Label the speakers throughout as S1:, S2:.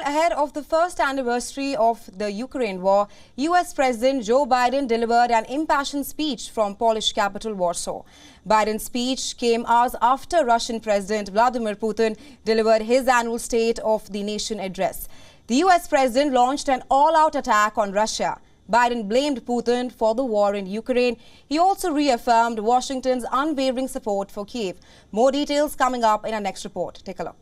S1: ahead of the first anniversary of the Ukraine war, US President Joe Biden delivered an impassioned speech from Polish capital Warsaw. Biden's speech came hours after Russian President Vladimir Putin delivered his annual State of the Nation address. The US president launched an all-out attack on Russia. Biden blamed Putin for the war in Ukraine. He also reaffirmed Washington's unwavering support for Kyiv. More details coming up in our next report. Take a look.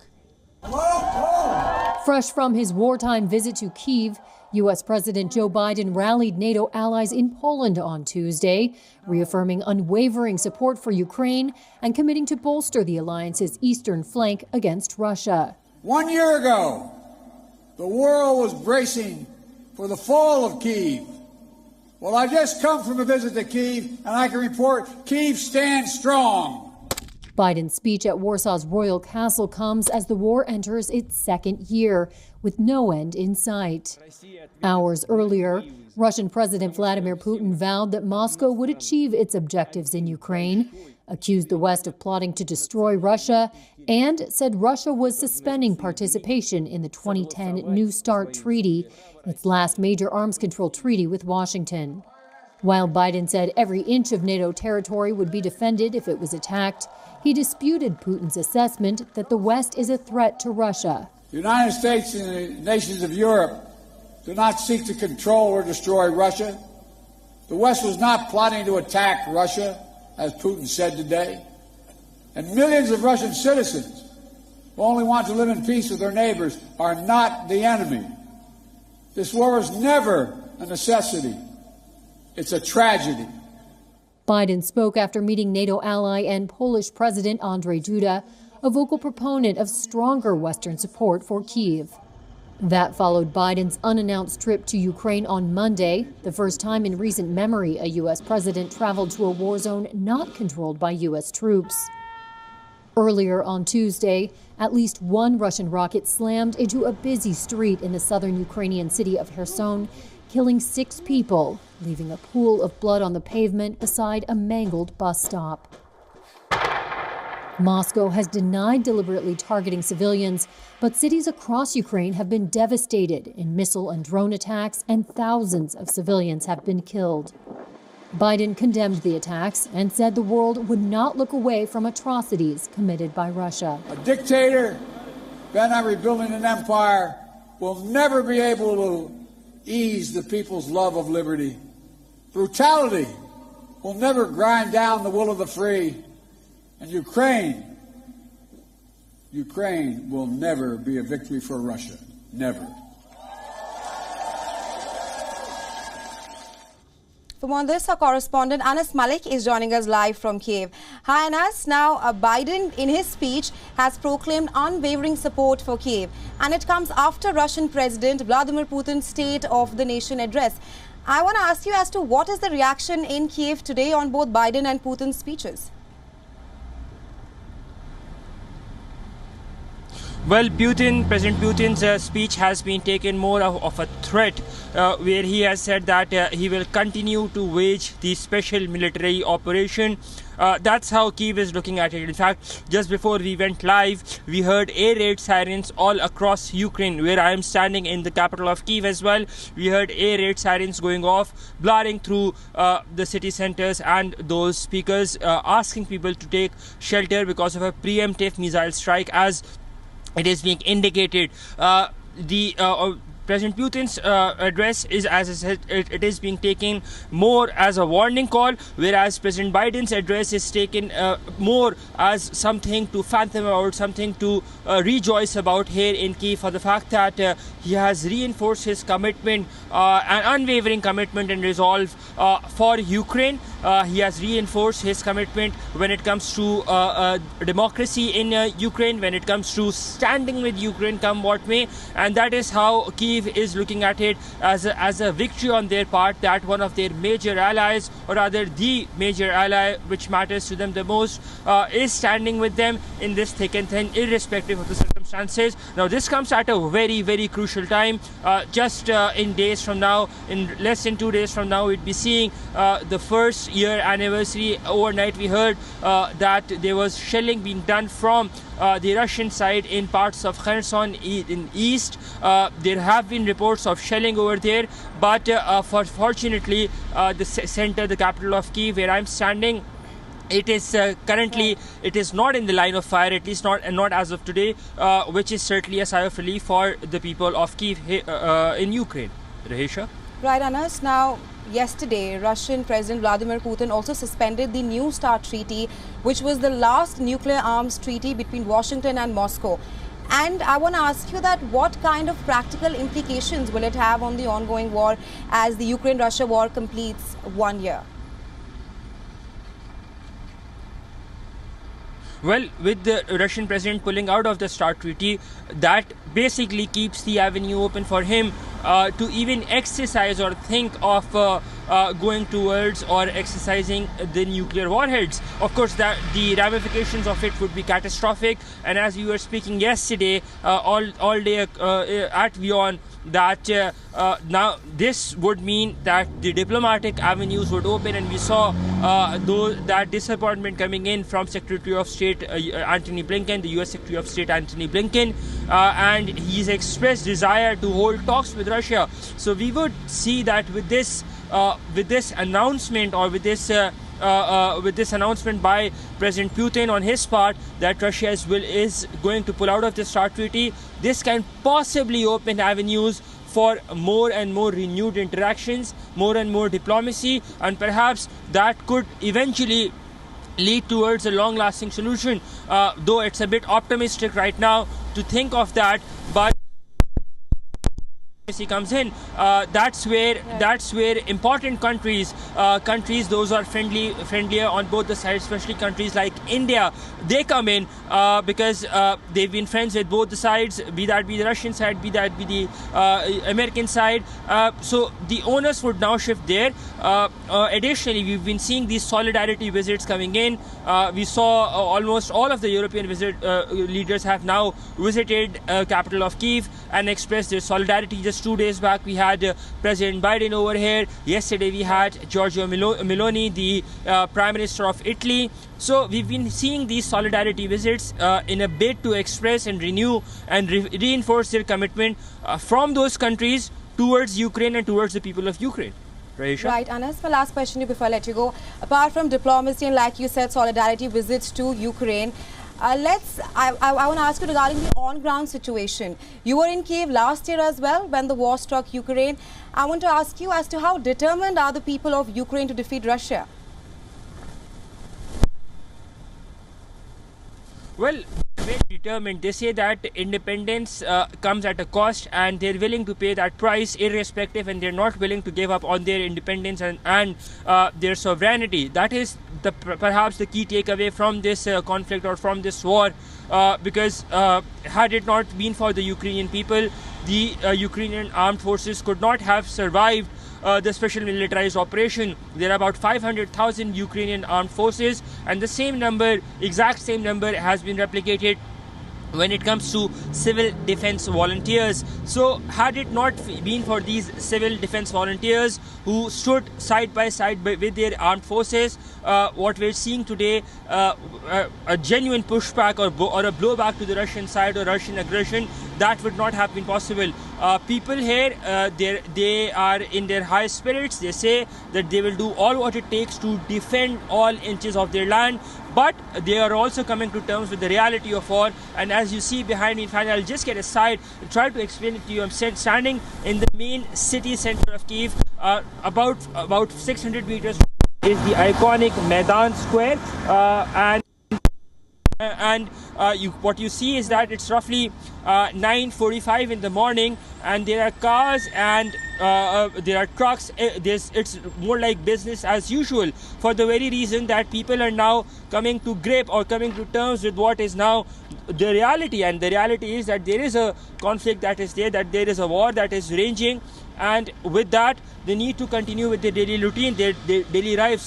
S2: Fresh from his wartime visit to Kyiv, U.S. President Joe Biden rallied NATO allies in Poland on Tuesday, reaffirming unwavering support for Ukraine and committing to bolster the alliance's eastern flank against Russia.
S3: 1 year ago, the world was bracing for the fall of Kyiv. Well, I just come from a visit to Kyiv, and I can report Kyiv stands strong.
S2: Biden's speech at Warsaw's royal castle comes as the war enters its second year, with no end in sight. Hours earlier, Russian President Vladimir Putin vowed that Moscow would achieve its objectives in Ukraine, accused the West of plotting to destroy Russia, and said Russia was suspending participation in the 2010 New START treaty, its last major arms control treaty with Washington. While Biden said every inch of NATO territory would be defended if it was attacked, he disputed Putin's assessment that the West is a threat to Russia.
S3: The United States and the nations of Europe do not seek to control or destroy Russia. The West was not plotting to attack Russia, as Putin said today. And millions of Russian citizens who only want to live in peace with their neighbors are not the enemy. This war is never a necessity. It's a tragedy.
S2: Biden spoke after meeting NATO ally and Polish President Andrzej Duda, a vocal proponent of stronger Western support for Kyiv. That followed Biden's unannounced trip to Ukraine on Monday, the first time in recent memory a U.S. president traveled to a war zone not controlled by U.S. troops. Earlier on Tuesday, at least one Russian rocket slammed into a busy street in the southern Ukrainian city of Kherson, killing 6 people, leaving a pool of blood on the pavement beside a mangled bus stop. Moscow has denied deliberately targeting civilians, but cities across Ukraine have been devastated in missile and drone attacks, and thousands of civilians have been killed. Biden condemned the attacks and said the world would not look away from atrocities committed by Russia.
S3: A dictator bent on rebuilding an empire will never be able to ease the people's love of liberty. Brutality will never grind down the will of the free. And Ukraine will never be a victory for Russia. Never.
S1: For more on this, our correspondent Anas Malik is joining us live from Kyiv. Hi Anas, now Biden in his speech has proclaimed unwavering support for Kyiv, and it comes after Russian President Vladimir Putin's State of the Nation address. I want to ask you as to what is the reaction in Kyiv today on both Biden and Putin's speeches?
S4: Well, President Putin's speech has been taken more of a threat, where he has said that he will continue to wage the special military operation. That's how Kyiv is looking at it. In fact, just before we went live, we heard air raid sirens all across Ukraine, where I am standing in the capital of Kyiv as well. We heard air raid sirens going off, blaring through the city centers and those speakers, asking people to take shelter because of a preemptive missile strike, as it is being indicated. President Putin's address is, as I said, it is being taken more as a warning call, whereas President Biden's address is taken more as something to fathom about, something to rejoice about here in Kyiv, for the fact that he has reinforced his commitment, an unwavering commitment and resolve for Ukraine. He has reinforced his commitment when it comes to democracy in Ukraine, when it comes to standing with Ukraine come what may, and that is how Kyiv is looking at it, as a victory on their part, that one of their major allies, or rather the major ally which matters to them the most, is standing with them in this thick and thin, irrespective of the circumstances. Now this comes at a very, very crucial time. Just in days from now, in less than 2 days from now, we'd be seeing the first year anniversary. Overnight we heard that there was shelling being done from the Russian side in parts of Kherson in east. There have been reports of shelling over there, but fortunately the center, the capital of Kyiv, where I'm standing, it is currently, it is not in the line of fire, at least not as of today, which is certainly a sigh of relief for the people of Kyiv in Ukraine. Rahisha?
S1: Right, Anas. Now, yesterday, Russian President Vladimir Putin also suspended the New START treaty, which was the last nuclear arms treaty between Washington and Moscow. And I want to ask you that what kind of practical implications will it have on the ongoing war as the Ukraine-Russia war completes 1 year?
S4: Well, with the Russian president pulling out of the START treaty, that basically keeps the avenue open for him to even exercise or think of going towards or exercising the nuclear warheads. Of course, that the ramifications of it would be catastrophic. And as we were speaking yesterday, all day at WION, that now this would mean that the diplomatic avenues would open, and we saw that disappointment coming in from Secretary of State Antony Blinken, the US Secretary of State Antony Blinken, and he's expressed desire to hold talks with Russia. So we would see that with this announcement, or with this announcement by President Putin on his part, that Russia is going to pull out of the START treaty, this can possibly open avenues for more and more renewed interactions, more and more diplomacy, and perhaps that could eventually lead towards a long-lasting solution, though it's a bit optimistic right now to think of that. But comes in, that's where important countries those are friendlier on both the sides, especially countries like India, they come in because they've been friends with both the sides, be that be the Russian side, be that be the American side, so the onus would now shift there. Additionally, we've been seeing these solidarity visits coming in. We saw almost all of the European leaders have now visited capital of Kyiv and expressed their solidarity. Just 2 days back, we had President Biden over here. Yesterday, we had Giorgia Meloni, the Prime Minister of Italy. So we've been seeing these solidarity visits in a bid to express and renew and reinforce their commitment from those countries towards Ukraine and towards the people of Ukraine. Rahisha? Right,
S1: Anas, my last question before I let you go. Apart from diplomacy and, like you said, solidarity visits to Ukraine, I want to ask you regarding the on-ground situation. You were in Kyiv last year as well when the war struck Ukraine. I want to ask you as to how determined are the people of Ukraine to defeat Russia?
S4: Well, very determined. They say that independence comes at a cost, and they're willing to pay that price irrespective, and they're not willing to give up on their independence and their sovereignty. That is perhaps the key takeaway from this conflict or from this war, because had it not been for the Ukrainian people, the Ukrainian armed forces could not have survived the special militarized operation. There are about 500,000 Ukrainian armed forces, and the same number, exact same number, has been replicated when it comes to civil defense volunteers. So had it not been for these civil defense volunteers who stood side by side with their armed forces, what we're seeing today, a genuine pushback or a blowback to the Russian side or Russian aggression, that would not have been possible. People here, they are in their high spirits. They say that they will do all what it takes to defend all inches of their land, but they are also coming to terms with the reality of war. And as you see behind me, in fact, I'll just get aside and try to explain it to you. I'm standing in the main city center of Kyiv. About 600 meters is the iconic Maidan Square, and what you see is that it's roughly 9:45 in the morning, and there are cars and there are trucks. It's more like business as usual, for the very reason that people are now coming to grip or coming to terms with what is now the reality. And the reality is that there is a conflict that is there, that there is a war that is raging, and with that they need to continue with their daily routine, their daily life.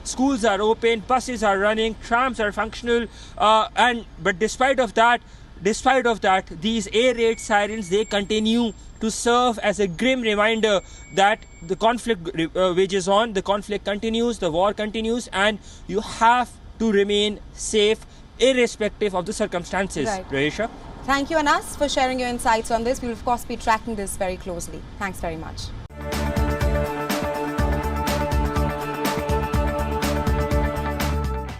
S4: Schools are open, buses are running, trams are functional, but despite of that, these air raid sirens, they continue to serve as a grim reminder that the conflict wages on, the conflict continues, the war continues, and you have to remain safe irrespective of the circumstances.
S1: Right.
S4: Raisha?
S1: Thank you, Anas, for sharing your insights on this. We will, of course, be tracking this very closely. Thanks very much.